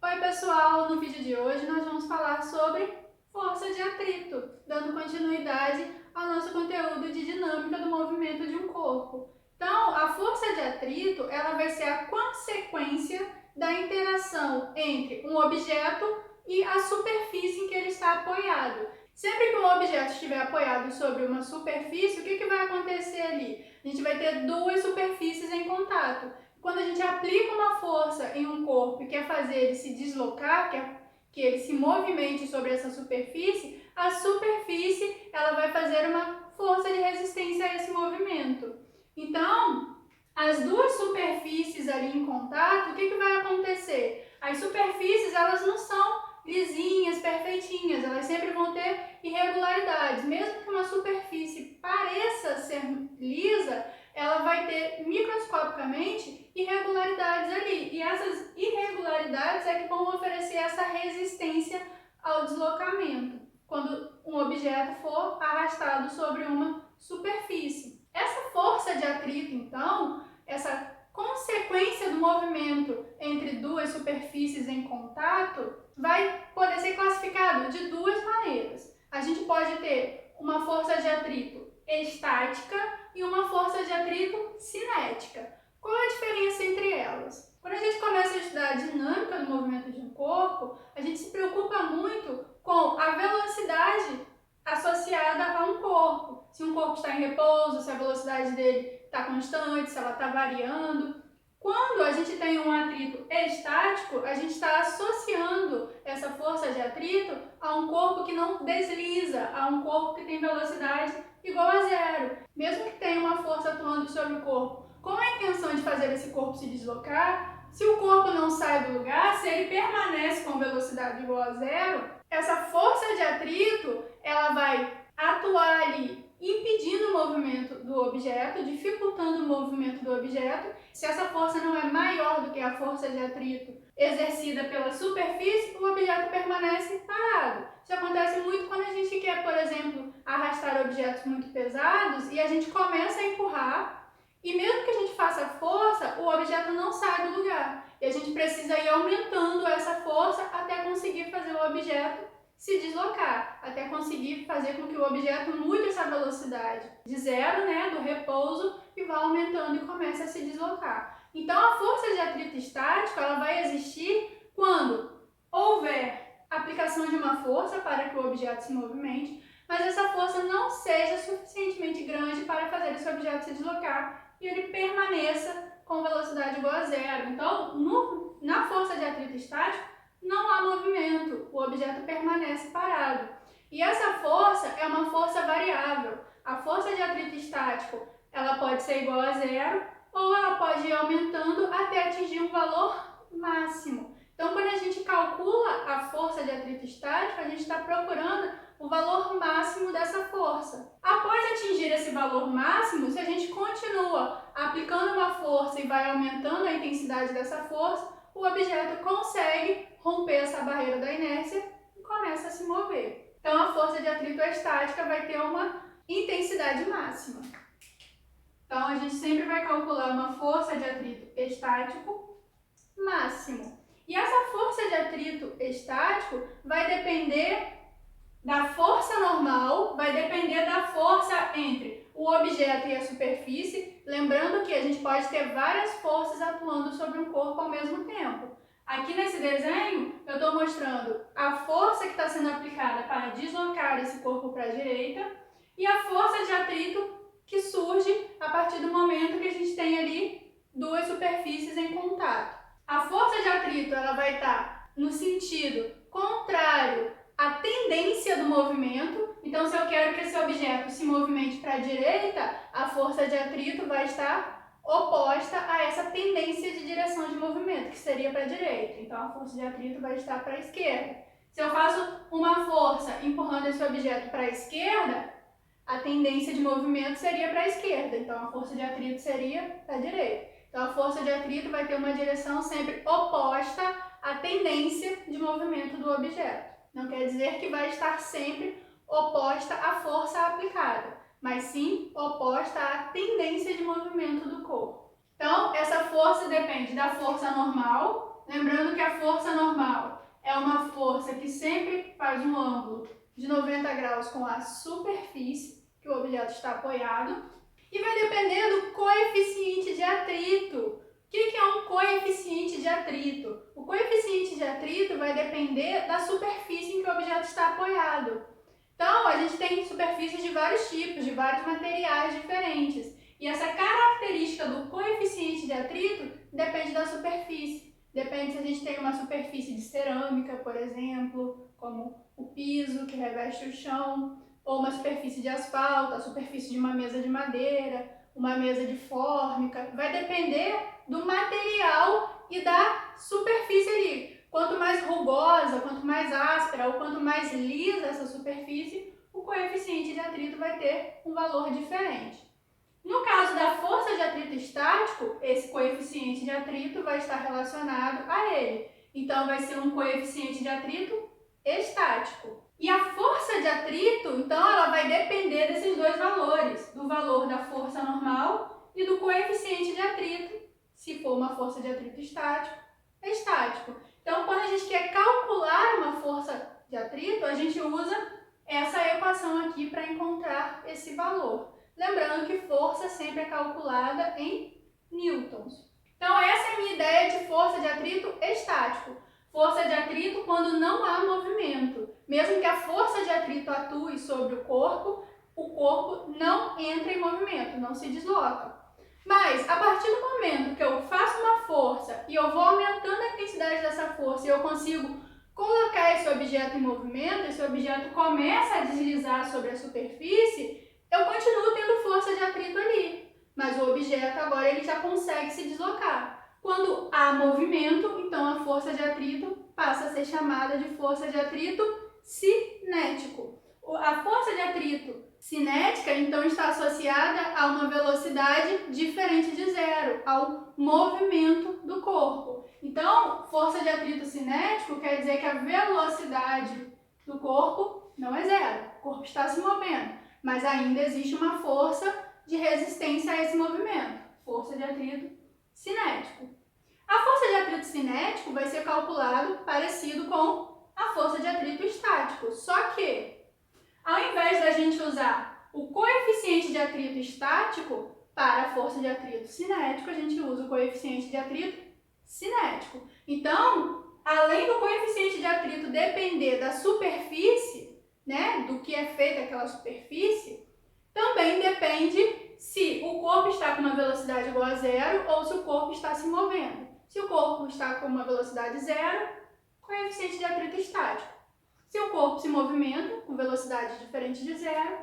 Oi pessoal, no vídeo de hoje nós vamos falar sobre força de atrito, dando continuidade ao nosso conteúdo de dinâmica do movimento de um corpo. Então, a força de atrito ela vai ser a consequência da interação entre um objeto e a superfície em que ele está apoiado. Sempre que um objeto estiver apoiado sobre uma superfície, o que vai acontecer ali? A gente vai ter duas superfícies em contato. Quando a gente aplica uma força em um corpo e quer fazer ele se deslocar, quer que ele se movimente sobre essa superfície, a superfície ela vai fazer uma força de resistência a esse movimento. Então, as duas superfícies ali em contato, o que vai acontecer? As superfícies elas não são lisinhas, perfeitinhas, elas sempre vão ter irregularidades. Mesmo que uma superfície pareça ser lisa, ela vai ter microscopicamente irregularidades ali. E essas irregularidades é que vão oferecer essa resistência ao deslocamento, quando um objeto for arrastado sobre uma superfície. Essa força de atrito, então, essa consequência do movimento entre duas superfícies em contato, vai poder ser classificado de duas maneiras. A gente pode ter uma força de atrito estática e uma força de atrito cinética. Qual é a diferença entre elas? Quando a gente começa a estudar a dinâmica do movimento de um corpo, a gente se preocupa muito com a velocidade associada a um corpo. Se um corpo está em repouso, se a velocidade dele está constante, se ela está variando. Quando a gente tem um atrito estático, a gente está associando essa força de atrito a um corpo que não desliza, a um corpo que tem velocidade igual a zero. Mesmo que tenha uma força atuando sobre o corpo com a intenção de fazer esse corpo se deslocar, se o corpo não sai do lugar, se ele permanece com velocidade igual a zero, essa força de atrito ela vai atuar ali impedindo o movimento do objeto, dificultando o movimento do objeto. Se essa força não é maior do que a força de atrito exercida pela superfície, o objeto permanece parado. Isso acontece muito quando a gente quer, por exemplo, arrastar objetos muito pesados e a gente começa a empurrar e mesmo que a gente faça força, o objeto não sai do lugar. E a gente precisa ir aumentando essa força até conseguir fazer o objeto se deslocar, até conseguir fazer com que o objeto mude essa velocidade de zero, do repouso, e vá aumentando e comece a se deslocar. Então, a força de atrito estático ela vai existir quando houver aplicação de uma força para que o objeto se movimente, mas essa força não seja suficientemente grande para fazer esse objeto se deslocar e ele permaneça com velocidade igual a zero. Então, na força de atrito estático, não há movimento, o objeto permanece parado. E essa força é uma força variável. A força de atrito estático ela pode ser igual a zero ou ela pode ir aumentando até atingir um valor máximo. Então, quando a gente calcula a força de atrito estático, a gente está procurando o valor máximo dessa força. Após atingir esse valor máximo, se a gente continua aplicando uma força e vai aumentando a intensidade dessa força, o objeto consegue romper essa barreira da inércia e começa a se mover. Então, a força de atrito estática vai ter uma intensidade máxima. Então, a gente sempre vai calcular uma força de atrito estático máximo. E essa força de atrito estático vai depender da força normal, vai depender da força entre o objeto e a superfície, lembrando que a gente pode ter várias forças atuando sobre um corpo ao mesmo tempo. Aqui nesse desenho, eu estou mostrando a força que está sendo aplicada para deslocar esse corpo para a direita e a força de atrito que surge a partir do momento que a gente tem ali duas superfícies em contato. A força de atrito ela vai estar no sentido contrário à tendência do movimento. Então, se eu quero que esse objeto se movimente para a direita, a força de atrito vai estar oposta a essa tendência de direção de movimento, que seria para a direita. Então, a força de atrito vai estar para a esquerda. Se eu faço uma força empurrando esse objeto para a esquerda, a tendência de movimento seria para a esquerda. Então, a força de atrito seria para a direita. Então, a força de atrito vai ter uma direção sempre oposta à tendência de movimento do objeto. Não quer dizer que vai estar sempre oposta à força aplicada, mas sim oposta à tendência de movimento do corpo. Então, essa força depende da força normal lembrando que a força normal é uma força que sempre faz um ângulo de 90 graus com a superfície que o objeto está apoiado e vai depender do coeficiente de atrito. O que é um coeficiente de atrito? O coeficiente de atrito vai depender da superfície em que o objeto está apoiado. Então, a gente tem superfícies de vários tipos, de vários materiais diferentes. E essa característica do coeficiente de atrito depende da superfície. Depende se a gente tem uma superfície de cerâmica, por exemplo, como o piso que reveste o chão, ou uma superfície de asfalto, a superfície de uma mesa de madeira, uma mesa de fórmica. Vai depender do material e da superfície ali. Quanto mais rugosa, quanto mais áspera ou quanto mais lisa essa superfície, o coeficiente de atrito vai ter um valor diferente. No caso da força de atrito estático, esse coeficiente de atrito vai estar relacionado a ele. Então, vai ser um coeficiente de atrito estático. E a força de atrito, então, ela vai depender desses dois valores, do valor da força normal e do coeficiente de atrito, se for uma força de atrito estático. Então, quando a gente quer calcular uma força de atrito, a gente usa essa equação aqui para encontrar esse valor. Lembrando que força sempre é calculada em newtons. Então, essa é a minha ideia de força de atrito estático. Força de atrito quando não há movimento. Mesmo que a força de atrito atue sobre o corpo não entra em movimento, não se desloca. Mas, a partir do momento que eu faço uma força e eu vou aumentando a intensidade dessa força e eu consigo colocar esse objeto em movimento, esse objeto começa a deslizar sobre a superfície, eu continuo tendo força de atrito ali, mas o objeto agora ele já consegue se deslocar. Quando há movimento, então a força de atrito passa a ser chamada de força de atrito cinético. A força de atrito cinética, então, está associada a uma velocidade diferente de zero, ao movimento do corpo. Então, força de atrito cinético quer dizer que a velocidade do corpo não é zero, o corpo está se movendo, mas ainda existe uma força de resistência a esse movimento, força de atrito cinético. A força de atrito cinético vai ser calculado parecido com a força de atrito estático, só que, ao invés da gente usar o coeficiente de atrito estático para a força de atrito cinético, a gente usa o coeficiente de atrito cinético. Então, além do coeficiente de atrito depender da superfície, né, do que é feita aquela superfície, também depende se o corpo está com uma velocidade igual a zero ou se o corpo está se movendo. Se o corpo está com uma velocidade zero, coeficiente de atrito estático. Se o corpo se movimenta com velocidade diferente de zero,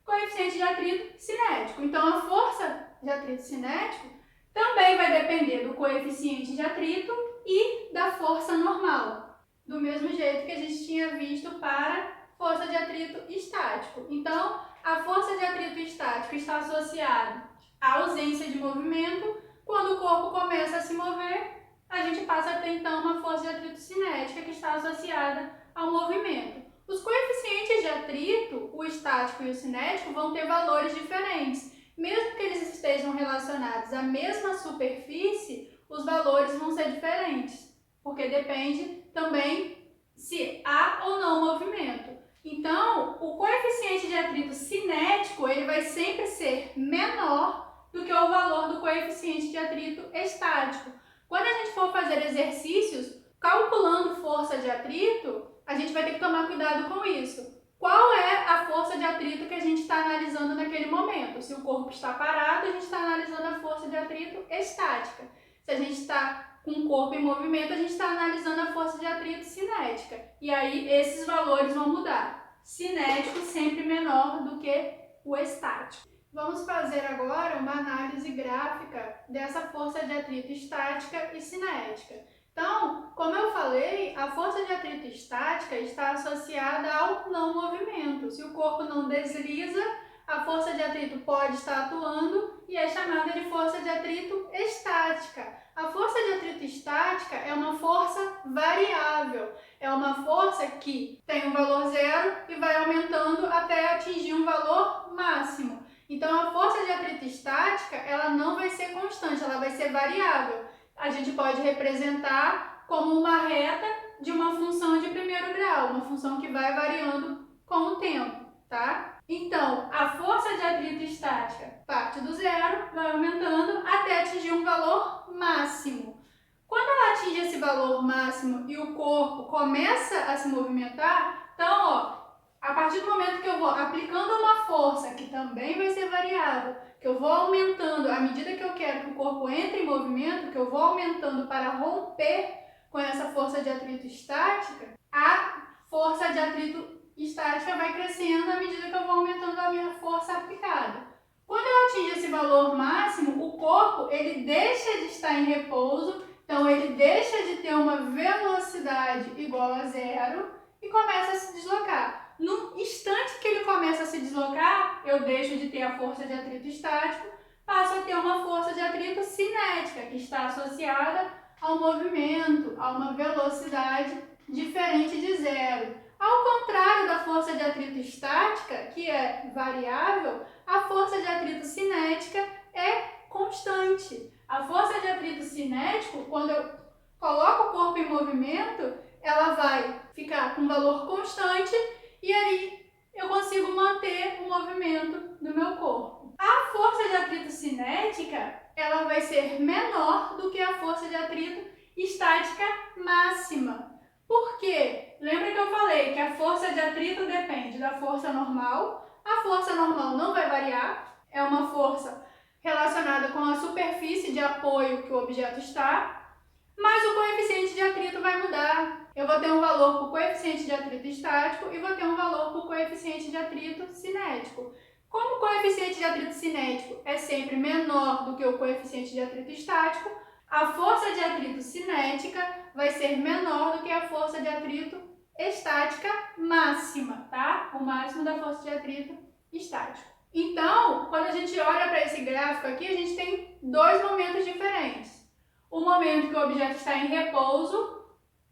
coeficiente de atrito cinético. Então, a força de atrito cinético também vai depender do coeficiente de atrito e da força normal, do mesmo jeito que a gente tinha visto para força de atrito estático. Então, a força de atrito estático está associada à ausência de movimento. Quando o corpo começa a se mover, a gente passa a ter, então, uma força de atrito cinética que está associada ao movimento. Os coeficientes de atrito, o estático e o cinético, vão ter valores diferentes. Mesmo que eles estejam relacionados à mesma superfície, os valores vão ser diferentes, porque depende também se há ou não movimento. Então, o coeficiente de atrito cinético ele vai sempre ser menor do que o valor do coeficiente de atrito estático. Quando a gente for fazer exercícios calculando força de atrito, a gente vai ter que tomar cuidado com isso. Qual é a força de atrito que a gente está analisando naquele momento? Se o corpo está parado, a gente está analisando a força de atrito estática. Se a gente está com o corpo em movimento, a gente está analisando a força de atrito cinética. E aí, esses valores vão mudar. Cinético sempre menor do que o estático. Vamos fazer agora uma análise gráfica dessa força de atrito estática e cinética. Então, como eu falei, a força de atrito estática está associada ao não movimento. Se o corpo não desliza, a força de atrito pode estar atuando e é chamada de força de atrito estática. A força de atrito estática é uma força variável, é uma força que tem um valor zero e vai aumentando até atingir um valor máximo. Então, a força de atrito estática ela não vai ser constante, ela vai ser variável. A gente pode representar como uma reta de uma função de primeiro grau, uma função que vai variando com o tempo, tá? Então, a força de atrito estática parte do zero, vai aumentando até atingir um valor máximo. Quando ela atinge esse valor máximo e o corpo começa a se movimentar, então, ó, a partir do momento que eu vou aplicando uma força, que também vai ser variável, que eu vou aumentando à medida que eu quero que o corpo entre em movimento, que eu vou aumentando para romper com essa força de atrito estática, a força de atrito estática vai crescendo à medida que eu vou aumentando a minha força aplicada. Quando eu atingo esse valor máximo, o corpo ele deixa de estar em repouso, então ele deixa de ter uma velocidade igual a zero e começa a se deslocar. No instante que ele começa a se deslocar, eu deixo de ter a força de atrito estático, passo a ter uma força de atrito cinética, que está associada ao movimento, a uma velocidade diferente de zero. Ao contrário da força de atrito estática, que é variável, a força de atrito cinética é constante. A força de atrito cinético, quando eu coloco o corpo em movimento, ela vai ficar com um valor constante e aí eu consigo manter o movimento do meu corpo. A força de atrito cinética, ela vai ser menor do que a força de atrito estática máxima. Por quê? Lembra que eu falei que a força de atrito depende da força normal. A força normal não vai variar, é uma força relacionada com a superfície de apoio que o objeto está, mas o coeficiente de atrito vai mudar. Eu vou ter um valor para o coeficiente de atrito estático e vou ter um valor para o coeficiente de atrito cinético. Como o coeficiente de atrito cinético é sempre menor do que o coeficiente de atrito estático, a força de atrito cinética vai ser menor do que a força de atrito estática máxima, tá? O máximo da força de atrito estático. Então, quando a gente olha para esse gráfico aqui, a gente tem dois momentos diferentes. O momento que o objeto está em repouso,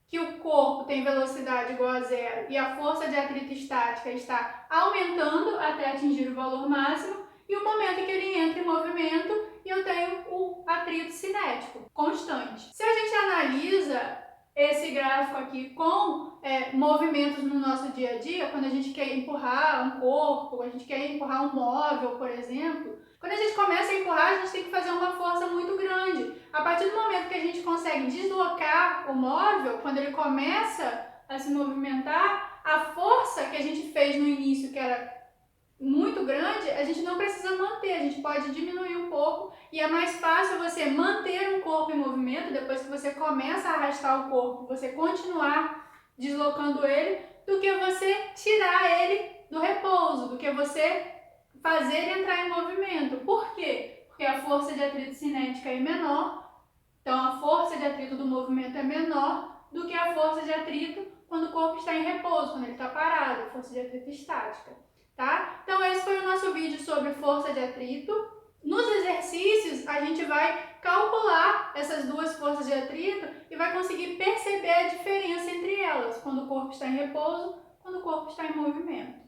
que o corpo tem velocidade igual a zero e a força de atrito estática está aumentando até atingir o valor máximo, e o momento em que ele entra em movimento e eu tenho o atrito cinético constante. Se a gente analisa esse gráfico aqui com movimentos no nosso dia a dia, quando a gente quer empurrar um corpo, a gente quer empurrar um móvel, por exemplo, quando a gente começa a empurrar, a gente tem que fazer uma força muito grande. A partir do momento que a gente consegue deslocar o móvel, quando ele começa a se movimentar, a força que a gente fez no início, que era muito grande, a gente não precisa manter, a gente pode diminuir um pouco e é mais fácil você manter um corpo em movimento depois que você começa a arrastar o corpo, você continuar deslocando ele, do que você tirar ele do repouso, do que você fazer ele entrar em movimento. Por quê? Porque a força de atrito cinética é menor, então a força de atrito do movimento é menor do que a força de atrito quando o corpo está em repouso, quando ele está parado, a força de atrito estática. Tá? Então esse foi o nosso vídeo sobre força de atrito. Nos exercícios a gente vai calcular essas duas forças de atrito e vai conseguir perceber a diferença entre elas, quando o corpo está em repouso, quando o corpo está em movimento.